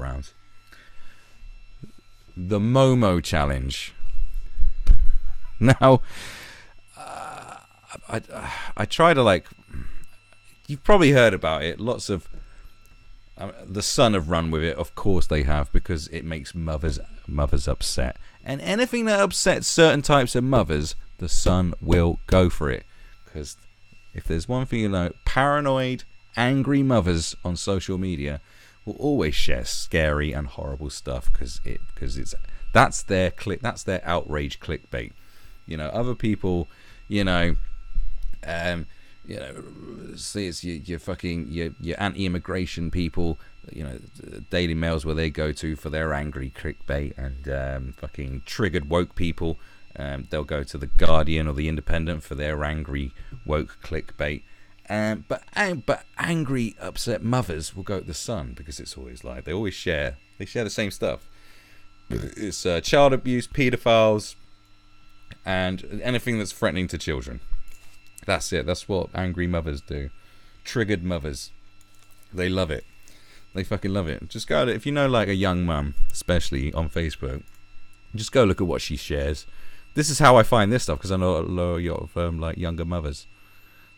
rounds. The Momo challenge. Now, I try to, like, you've probably heard about it. Lots of the Sun have run with it. Of course they have, because it makes mothers upset. And anything that upsets certain types of mothers, the Sun will go for it. Because if there's one thing you know, paranoid, angry mothers on social media will always share scary and horrible stuff because that's their outrage clickbait. You know, other people, see it's your anti-immigration people, Daily Mails where they go to for their angry clickbait, and fucking triggered woke people, they'll go to the Guardian or the Independent for their angry woke clickbait. But angry, upset mothers will go to the Sun because it's always like they share the same stuff. It's child abuse, paedophiles, and anything that's threatening to children. That's it. That's what angry mothers do. Triggered mothers. They love it. They fucking love it. Just go to, if you know, like, a young mum, especially on Facebook, just go look at what she shares. This is how I find this stuff, because I know a lot of like younger mothers.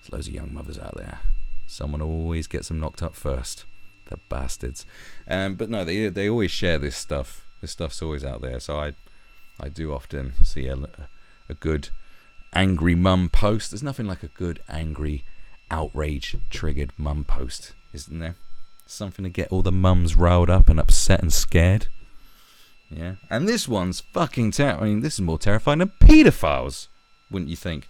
There's loads of young mothers out there. Someone always gets them knocked up first. The bastards. But no, they always share this stuff. This stuff's always out there. So I do often see a good angry mum post. There's nothing like a good angry, outrage triggered mum post, isn't there? Something to get all the mums riled up and upset and scared. Yeah. And this one's fucking terrifying. This is more terrifying than paedophiles, wouldn't you think?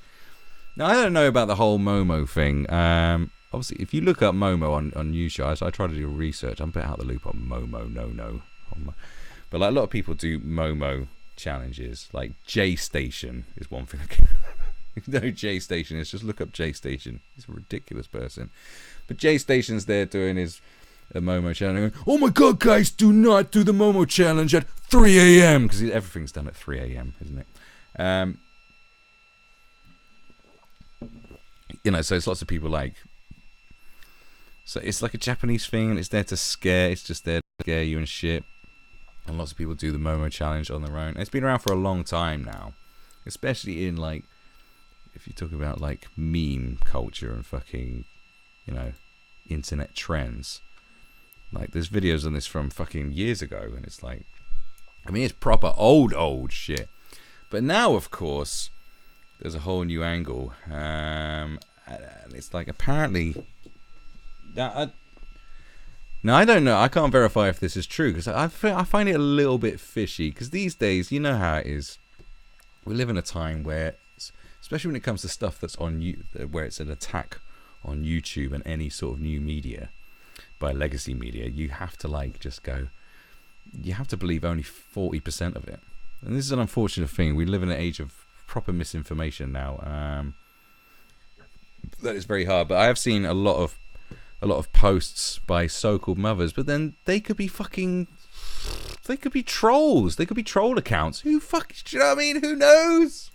Now, I don't know about the whole Momo thing. Obviously, if you look up Momo on news shows, I try to do research. I'm a bit out of the loop on Momo, no. But like, a lot of people do Momo challenges. Like J Station is one thing. If you know who J Station is, just look up J Station. He's a ridiculous person. But J Station's there doing his Momo challenge. Going, oh my god, guys, do not do the Momo challenge at 3 a.m. Because everything's done at 3 a.m., isn't it? So it's lots of people like. So it's like a Japanese thing, and it's there to scare. It's just there to scare you and shit. And lots of people do the Momo challenge on their own. And it's been around for a long time now, especially in, like, if you talk about, like, meme culture and fucking, internet trends. Like, there's videos on this from fucking years ago, and it's like, I mean, it's proper old shit. But now, of course, there's a whole new angle, and it's like, apparently, now, I don't know. I can't verify if this is true, because I find it a little bit fishy. Because these days, you know how it is. We live in a time where, especially when it comes to stuff that's on where it's an attack on YouTube and any sort of new media by legacy media, you have to, like, just go. You have to believe only 40% of it, and this is an unfortunate thing. We live in an age of proper misinformation now. That is very hard. But I have seen a lot of posts by so-called mothers, but then they could be trolls. They could be troll accounts. Do you know what I mean? Who knows?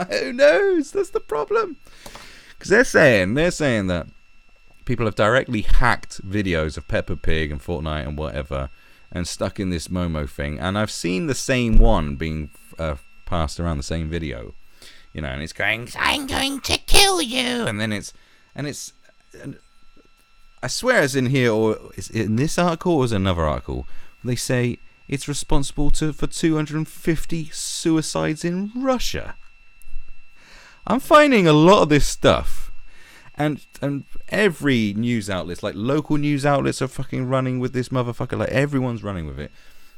Who knows? That's the problem. Because they're saying that people have directly hacked videos of Peppa Pig and Fortnite and whatever, and stuck in this Momo thing. And I've seen the same one being passed around, the same video, and it's going, "I'm going to kill you," and I swear it's in here, or is it in this article, or is it another article? They say it's responsible for 250 suicides in Russia. I'm finding a lot of this stuff, and every news outlet, like local news outlets, are fucking running with this motherfucker. Like, everyone's running with it,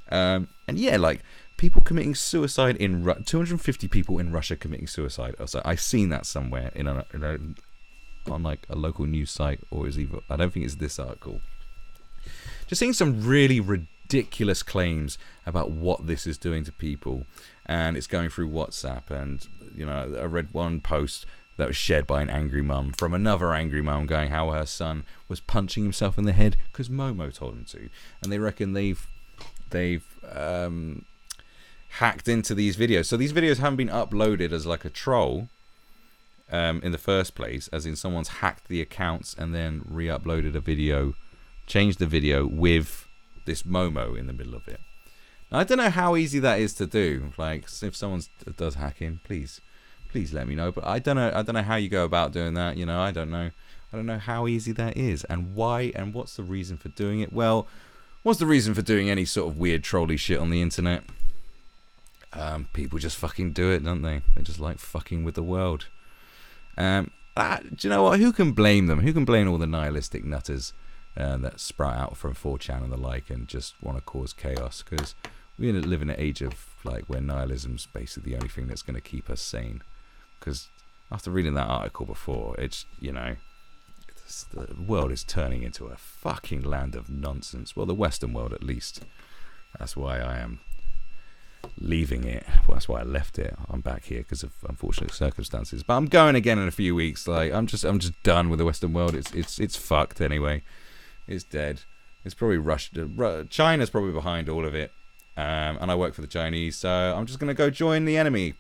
and yeah, like, people committing suicide in 250 people in Russia committing suicide. I've seen that somewhere on like a local news site, or is either, I don't think it's this article. Just seeing some really ridiculous claims about what this is doing to people, and it's going through WhatsApp. And I read one post that was shared by an angry mum from another angry mum going how her son was punching himself in the head because Momo told him to, and they reckon they've hacked into these videos. So these videos haven't been uploaded as like a troll. In the first place, as in someone's hacked the accounts and then re-uploaded a video, changed the video with this Momo in the middle of it. Now, I don't know how easy that is to do. Like, if someone does hacking, please let me know. But I don't know how you go about doing that. You know, I don't know how easy that is, and why, and what's the reason for doing it. Well, what's the reason for doing any sort of weird trolly shit on the internet? People just fucking do it, don't they? They just like fucking with the world. Do you know what? Who can blame them? Who can blame all the nihilistic nutters that sprout out from 4chan and the like and just want to cause chaos? Because we live in an age of like where nihilism's basically the only thing that's going to keep us sane. Because after reading that article before, it's, you know, the world is turning into a fucking land of nonsense. Well, the Western world at least. That's why I am leaving it. Well, that's why I left it. I'm back here because of unfortunate circumstances. But I'm going again in a few weeks. Like I'm just done with the Western world. It's fucked anyway. It's dead. It's probably rushed. China's probably behind all of it. And I work for the Chinese, so I'm just gonna go join the enemy.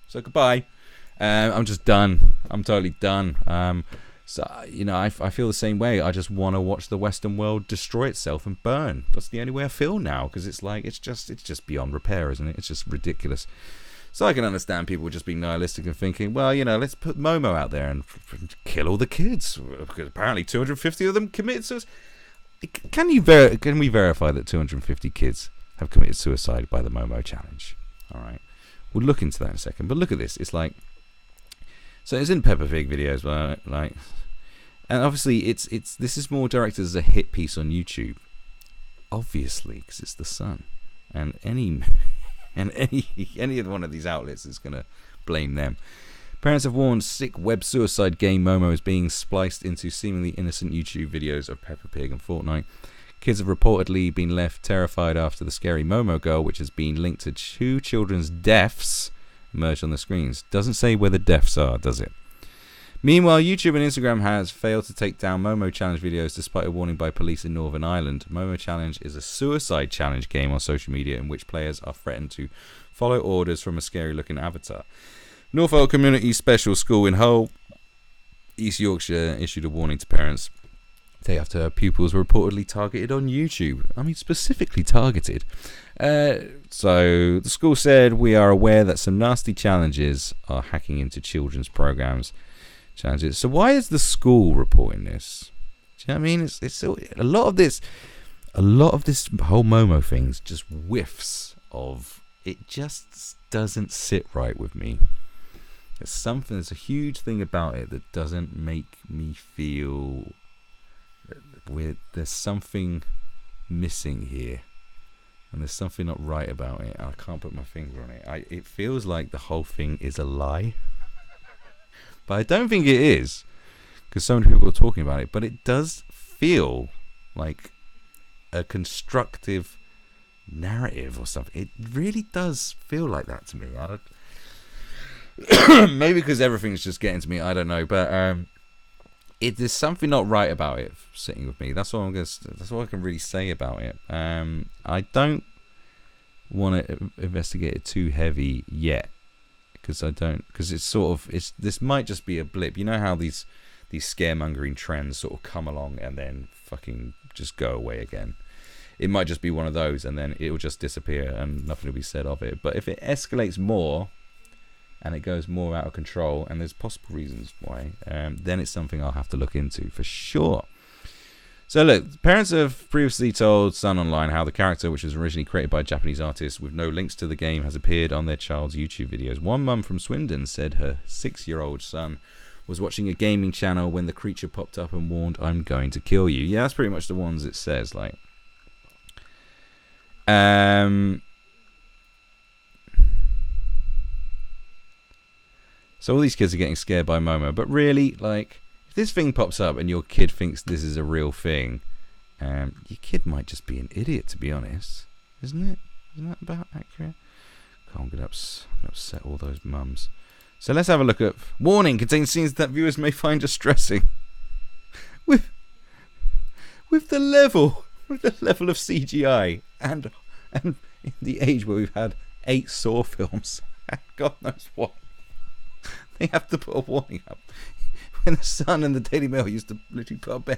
So goodbye. I'm just done. I'm totally done. So, you know, I feel the same way. I just want to watch the Western world destroy itself and burn. That's the only way I feel now, because it's like it's just beyond repair, isn't it? It's just ridiculous. So I can understand people just being nihilistic and thinking, well, you know, let's put Momo out there and kill all the kids, because apparently 250 of them committed suicide. Can we verify that 250 kids have committed suicide by the Momo challenge? All right, we'll look into that in a second. But look at this. It's like, so it's in Peppa Pig videos, but like, and obviously this is more directed as a hit piece on YouTube, obviously, because it's the Sun, and any one of these outlets is gonna blame them. Parents have warned sick web suicide game Momo is being spliced into seemingly innocent YouTube videos of Peppa Pig and Fortnite. Kids have reportedly been left terrified after the scary Momo girl, which has been linked to 2 children's deaths, emerged on the screens. Doesn't say where the deaths are, does it? Meanwhile, YouTube and Instagram has failed to take down Momo Challenge videos despite a warning by police in Northern Ireland. Momo Challenge is a suicide challenge game on social media in which players are threatened to follow orders from a scary-looking avatar. Norfolk Community Special School in Hull, East Yorkshire, issued a warning to parents day after pupils were reportedly targeted on YouTube. I mean, specifically targeted. So the school said, we are aware that some nasty challenges are hacking into children's programs. Challenges. So why is the school reporting this? Do you know what I mean? It's a lot of this whole Momo things just whiffs of, it just doesn't sit right with me. There's a huge thing about it that doesn't make me feel weird. There's something missing here, and there's something not right about it. I can't put my finger on it. It feels like the whole thing is a lie. But I don't think it is, because so many people are talking about it. But it does feel like a constructive narrative or something. It really does feel like that to me. Maybe because everything's just getting to me. I don't know. But there's something not right about it sitting with me. That's all that's all I can really say about it. I don't want to investigate it too heavy yet. Because this might just be a blip. You know how these scaremongering trends sort of come along and then fucking just go away again. It might just be one of those, and then it will just disappear and nothing will be said of it. But if it escalates more and it goes more out of control, and there's possible reasons why, then it's something I'll have to look into for sure. So look, parents have previously told Sun Online how the character, which was originally created by a Japanese artist with no links to the game, has appeared on their child's YouTube videos. One mum from Swindon said her 6-year-old son was watching a gaming channel when the creature popped up and warned, "I'm going to kill you." Yeah, that's pretty much the ones it says. Like, so all these kids are getting scared by Momo, but really, like, this thing pops up and your kid thinks this is a real thing, your kid might just be an idiot, to be honest, isn't it? Isn't that about accurate? I'm gonna upset all those mums. So let's have a look at warning: contains scenes that viewers may find distressing. With the level of CGI and in the age where we've had 8 Saw films, God knows what, they have to put a warning up. And the Sun and the Daily Mail used to literally put up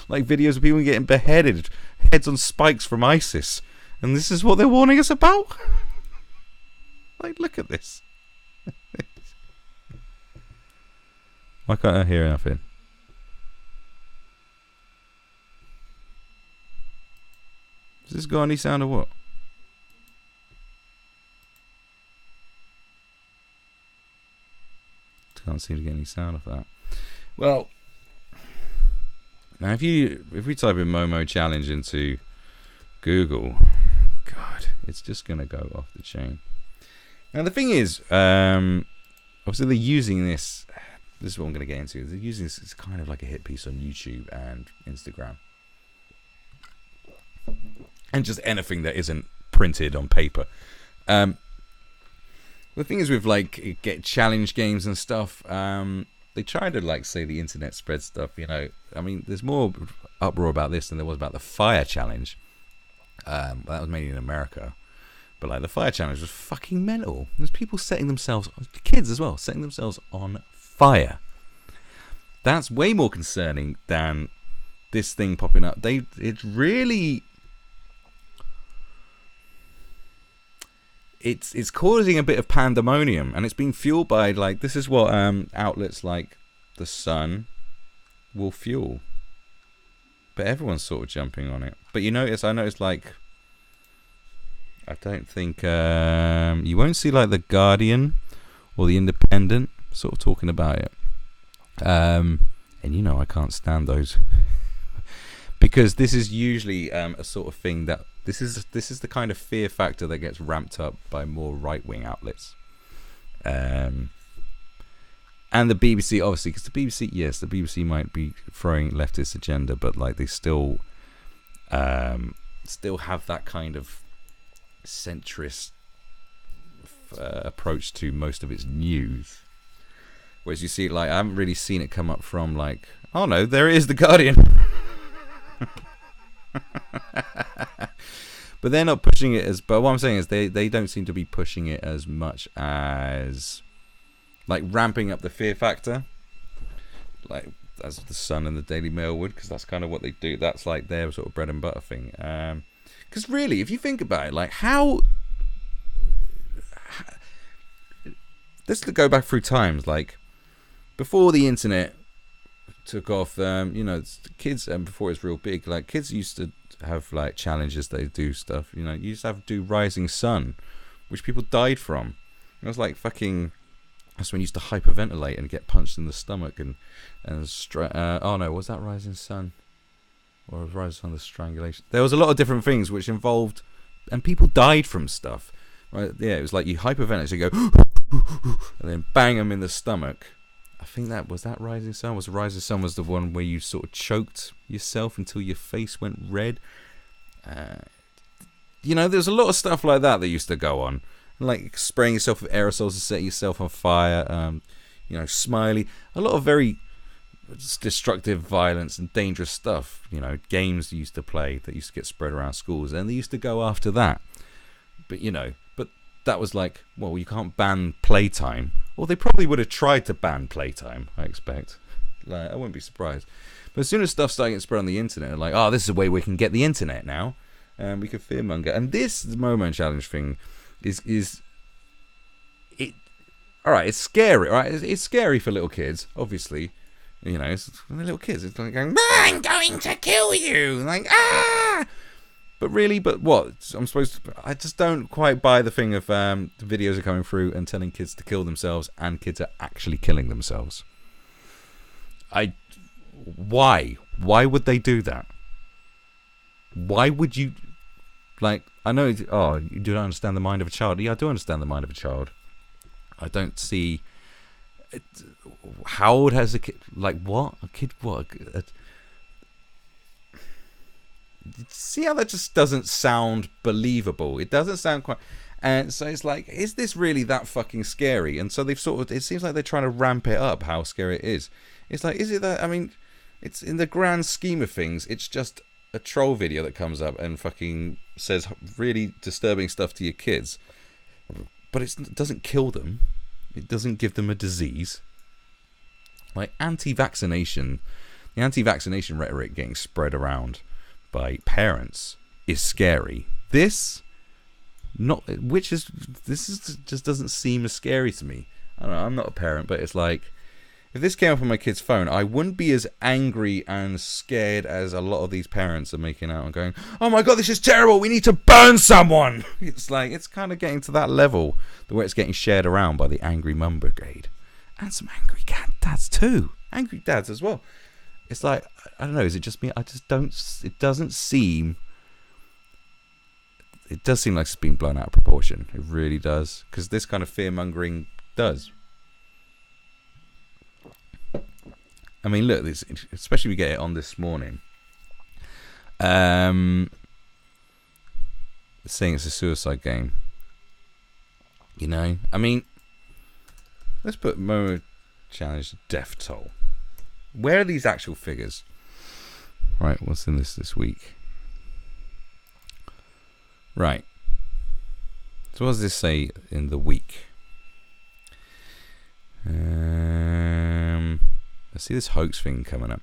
like videos of people getting beheaded, heads on spikes from ISIS. And this is what they're warning us about? Like, look at this. Why can't I hear nothing? Does this got any sound or what? Can't seem to get any sound of that. Well, now if we type in Momo challenge into Google, God, it's just gonna go off the chain. Now the thing is, obviously they're using this. This is what I'm gonna get into. They're using this as kind of like a hit piece on YouTube and Instagram, and just anything that isn't printed on paper. The thing is with like get challenge games and stuff, they try to like say the internet spread stuff, you know. I mean, there's more uproar about this than there was about the fire challenge. That was mainly in America, but like the fire challenge was fucking mental. There's people setting themselves, kids as well, setting themselves on fire. That's way more concerning than this thing popping up. It's really. It's causing a bit of pandemonium, and it's being fueled by like this is what outlets like the Sun will fuel. But everyone's sort of jumping on it. But I noticed like I don't think you won't see like the Guardian or the Independent sort of talking about it. And I can't stand those because this is usually a sort of thing that. This is the kind of fear factor that gets ramped up by more right-wing outlets, and the BBC obviously, because the BBC might be throwing leftist agenda, but like they still have that kind of centrist approach to most of its news. Whereas you see, like I haven't really seen it come up from like, oh no, there it is, the Guardian. But they're not pushing it as. But what I'm saying is they don't seem to be pushing it as much as like ramping up the fear factor, like as the Sun and the Daily Mail would, because that's kind of what they do. That's like their sort of bread and butter thing. Because really, if you think about it, like how let's go back through times like before the internet took off. Kids before it was real big. Like kids used to have like challenges. They do stuff. You used to have to do Rising Sun, which people died from. It was like fucking. That's when you used to hyperventilate and get punched in the stomach oh no, was that Rising Sun? Or was Rising Sun the strangulation? There was a lot of different things which involved, and people died from stuff. Right? Yeah, it was like you hyperventilate, so you go, and then bang them in the stomach. I think that Rising Sun. Rising Sun was the one where you sort of choked yourself until your face went red. There's a lot of stuff like that used to go on, like spraying yourself with aerosols to set yourself on fire. Smiley. A lot of very destructive violence and dangerous stuff. Games you used to play that used to get spread around schools, and they used to go after that. But that was like, well, you can't ban playtime. Well, they probably would have tried to ban playtime, I expect. Like, I wouldn't be surprised. But as soon as stuff started getting spread on the internet, like, oh, this is a way we can get the internet now. And we can fearmonger. And this Momo challenge thing is it. All right, it's scary. All right, it's scary for little kids, obviously. It's little kids. It's like going, I'm going to kill you. Like, ah! But what? I'm supposed to. I just don't quite buy the thing of the videos are coming through and telling kids to kill themselves, and kids are actually killing themselves. Why? Why would they do that? Why would you? Like, I know. Oh, you don't understand the mind of a child. Yeah, I do understand the mind of a child. I don't see. How old has a kid? Like what? A kid? What? See how that just doesn't sound believable? It doesn't sound quite. And so it's like, is this really that fucking scary? And so they've it seems like they're trying to ramp it up how scary it is. It's like, is it that? I mean, it's in the grand scheme of things, it's just a troll video that comes up and fucking says really disturbing stuff to your kids. But it doesn't kill them. It doesn't give them a disease. Like the anti-vaccination rhetoric getting spread around by parents is scary. This just doesn't seem as scary to me. I don't know, I'm not a parent, but it's like, if this came up on my kid's phone, I wouldn't be as angry and scared as a lot of these parents are making out and going, oh my god, this is terrible, we need to burn someone. It's like, it's kind of getting to that level, the way it's getting shared around by the angry mum brigade. And some angry dads too. Angry dads as well. It's like, I don't know, is it just me? It does seem like it's being blown out of proportion. It really does. Because this kind of fear-mongering does. I mean, look, this, especially we get it on this morning. Saying it's a suicide game. You know? I mean, let's put Momo Challenge death toll. Where are these actual figures? Right, what's in this week? Right. So what does this say in the week? I see this hoax thing coming up.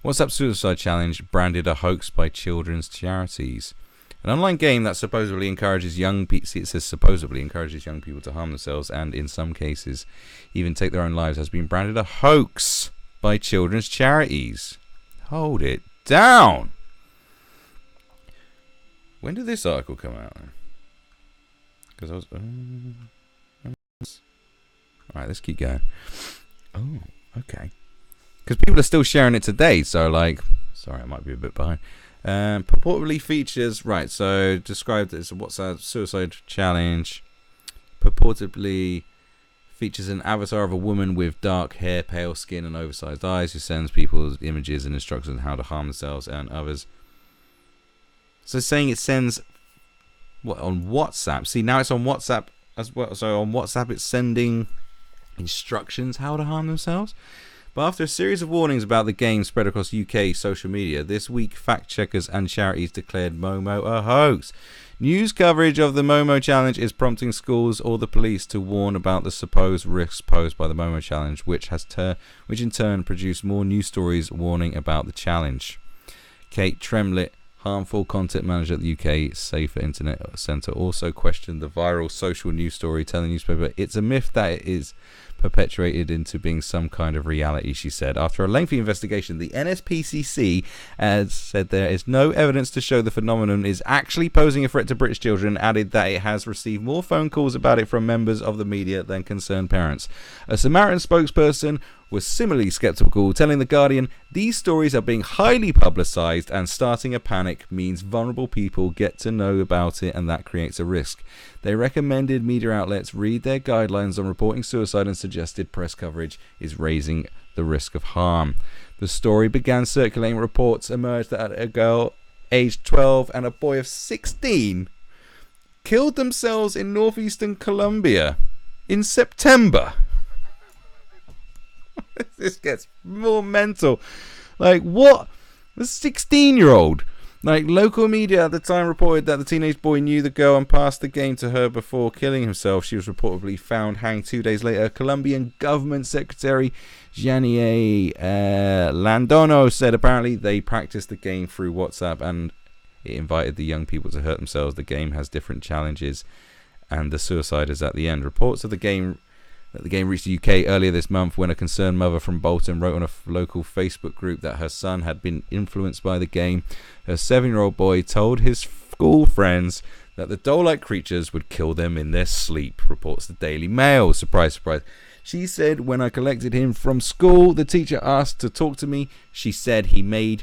WhatsApp Suicide Challenge branded a hoax by children's charities. An online game that supposedly encourages young people. See, it says supposedly encourages young people to harm themselves and, in some cases, even take their own lives, has been branded a hoax by children's charities. Hold it down. When did this article come out? Because I was. Alright, let's keep going. Oh, okay. Because people are still sharing it today, so like. Sorry, I might be a bit behind. Purportedly features. Right, so described as a WhatsApp suicide challenge. Purportedly features an avatar of a woman with dark hair, pale skin, and oversized eyes who sends people images and instructions on how to harm themselves and others. So saying it sends what on WhatsApp. See, now it's on WhatsApp as well. So on WhatsApp it's sending instructions how to harm themselves. But after a series of warnings about the game spread across UK social media, this week fact checkers and charities declared Momo a hoax. News coverage of the Momo Challenge is prompting schools or the police to warn about the supposed risks posed by the Momo Challenge, which in turn produced more news stories warning about the challenge. Kate Tremlett, harmful content manager at the UK Safer Internet Centre, also questioned the viral social news story, telling the newspaper it's a myth that it is perpetuated into being some kind of reality. She said, after a lengthy investigation, the NSPCC has said there is no evidence to show the phenomenon is actually posing a threat to British children, added that it has received more phone calls about it from members of the media than concerned parents. A Samaritan spokesperson was similarly skeptical, telling The Guardian, these stories are being highly publicised and starting a panic means vulnerable people get to know about it and that creates a risk. They recommended media outlets read their guidelines on reporting suicide and suggested press coverage is raising the risk of harm. The story began circulating. Reports emerged that a girl aged 12 and a boy of 16 killed themselves in northeastern Colombia in September. This gets more mental. Like, what? The 16-year-old. Like, local media at the time reported that the teenage boy knew the girl and passed the game to her before killing himself. She was reportedly found hanged 2 days later. Colombian government secretary Janier Landono said apparently they practiced the game through WhatsApp and it invited the young people to hurt themselves. The game has different challenges and the suicide is at the end. Reports of the game reached the UK earlier this month when a concerned mother from Bolton wrote on a local Facebook group that her son had been influenced by the game. Her 7-year-old boy told his school friends that the doll-like creatures would kill them in their sleep, reports the Daily Mail. Surprise, surprise. She said, when I collected him from school, the teacher asked to talk to me. She said he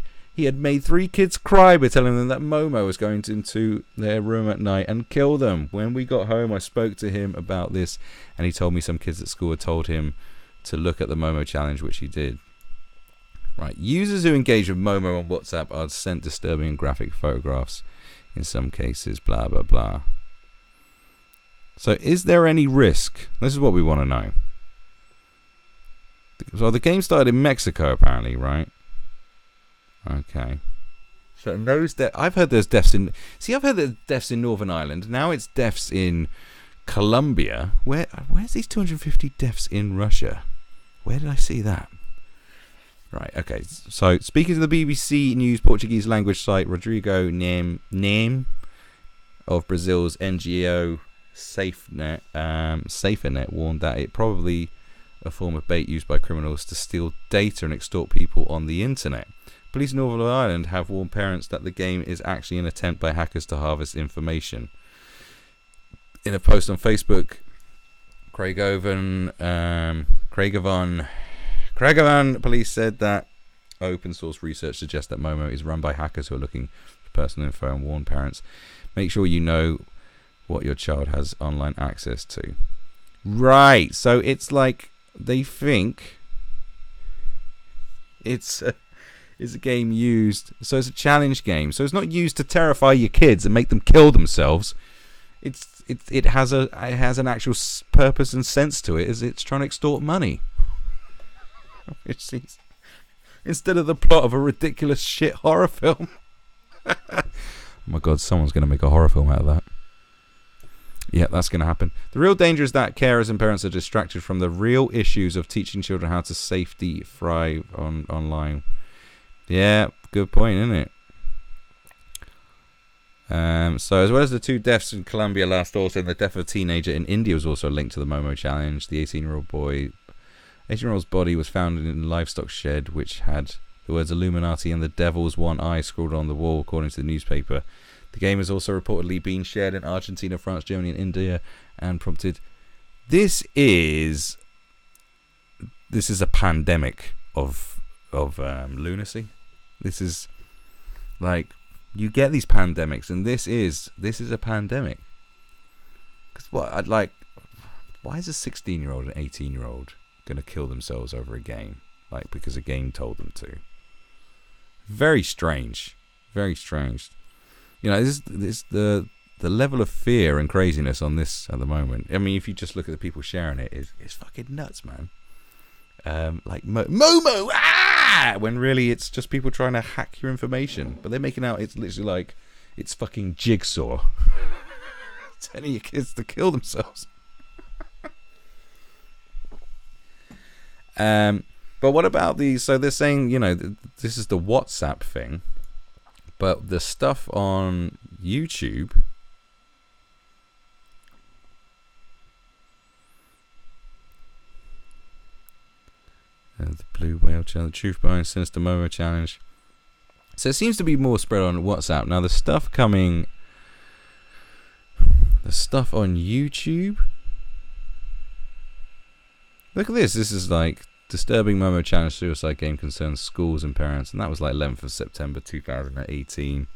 had made 3 kids cry by telling them that Momo was going into their room at night and kill them. When we got home, I spoke to him about this, and he told me some kids at school had told him to look at the Momo Challenge, which he did. Right, users who engage with Momo on WhatsApp are sent disturbing and graphic photographs in some cases, blah, blah, blah. So is there any risk? This is what we want to know. So the game started in Mexico, apparently, right? Okay. So those I've heard there's deaths in. See, I've heard there's deaths in Northern Ireland. Now it's deaths in Colombia. Where's these 250 deaths in Russia? Where did I see that? Right, okay. So, speaking to the BBC News Portuguese language site, Rodrigo Name of Brazil's NGO SaferNet warned that it probably a form of bait used by criminals to steal data and extort people on the internet. Police in Northern Ireland have warned parents that the game is actually an attempt by hackers to harvest information. In a post on Facebook, Craigavon police said that open source research suggests that Momo is run by hackers who are looking for personal info and warn parents. Make sure you know what your child has online access to. Right, so it's like they think it's a game used, so it's a challenge game. So it's not used to terrify your kids and make them kill themselves. It has an actual purpose and sense to it, as it's trying to extort money. Instead of the plot of a ridiculous shit horror film. Oh my god, someone's going to make a horror film out of that. Yeah, that's going to happen. The real danger is that carers and parents are distracted from the real issues of teaching children how to safety thrive online. Yeah, good point, isn't it? So as well as the 2 deaths in Colombia last autumn, the death of a teenager in India was also linked to the Momo challenge. The 18-year-old's body was found in a livestock shed, which had the words Illuminati and the Devil's One Eye scrawled on the wall, according to the newspaper. The game has also reportedly been shared in Argentina, France, Germany, and India, and prompted. This is a pandemic of lunacy. This is like, you get these pandemics, and this is a pandemic. Because why is a 16-year-old and 18-year-old going to kill themselves over a game, like because a game told them to? Very strange, very strange. You know, this the level of fear and craziness on this at the moment. I mean, if you just look at the people sharing it, it's fucking nuts, man. Like Momo, when really it's just people trying to hack your information, but they're making out it's literally like it's fucking Jigsaw telling your kids to kill themselves. But what about these? So they're saying, you know, this is the WhatsApp thing, but the stuff on YouTube. The Blue Whale Challenge, the Truth Behind Sinister Momo Challenge. So it seems to be more spread on WhatsApp. Now the stuff on YouTube. Look at this. This is like disturbing Momo Challenge suicide game concerns schools and parents, and that was like 11th of September 2018.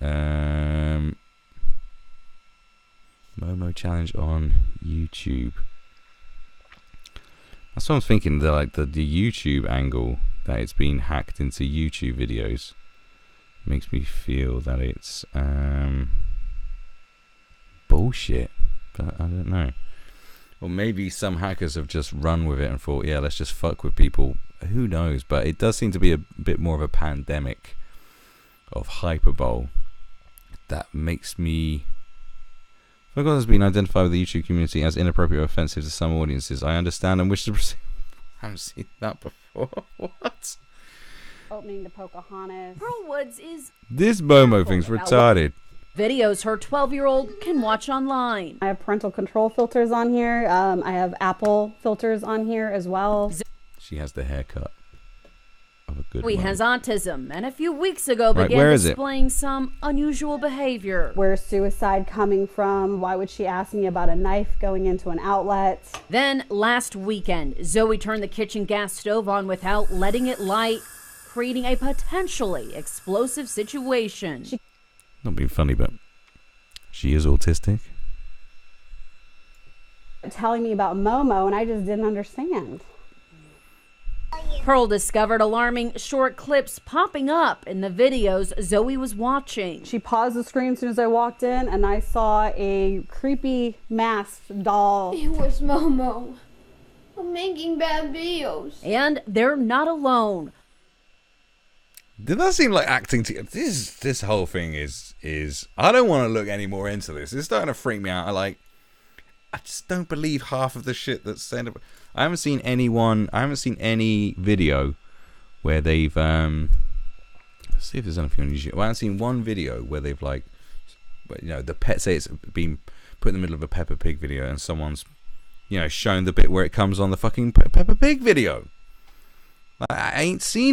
Momo Challenge on YouTube. That's what I'm thinking. The YouTube angle that it's been hacked into YouTube videos makes me feel that it's bullshit, but I don't know. Or maybe some hackers have just run with it and thought, yeah, let's just fuck with people. Who knows? But it does seem to be a bit more of a pandemic of hyperbole that makes me. Because has been identified with the YouTube community as inappropriate or offensive to some audiences. I understand and wish to proceed. I haven't seen that before. What? Opening to Pocahontas. Pearl Woods is. This Momo thing's retarded. Videos her 12-year-old can watch online. I have parental control filters on here. I have Apple filters on here as well. She has the haircut of a good Zoe one. has autism, and a few weeks ago began displaying some unusual behavior. Where's suicide coming from? Why would she ask me about a knife going into an outlet? Then last weekend, Zoe turned the kitchen gas stove on without letting it light, creating a potentially explosive situation. Not being funny, but she is autistic. Telling me about Momo, and I just didn't understand. Pearl discovered alarming short clips popping up in the videos Zoe was watching. She paused the screen as soon as I walked in, and I saw a creepy masked doll. It was Momo. I'm making bad videos. And they're not alone. Did that seem like acting to this whole thing is I don't want to look any more into this. It's starting to freak me out. I just don't believe half of the shit that's said. I haven't seen any video where they've let's see if there's anything on YouTube. Well, I've seen one video where they've like, you know, the pet say it's been put in the middle of a Peppa Pig video, and someone's, you know, shown the bit where it comes on the fucking Peppa Pig video. I ain't seen it.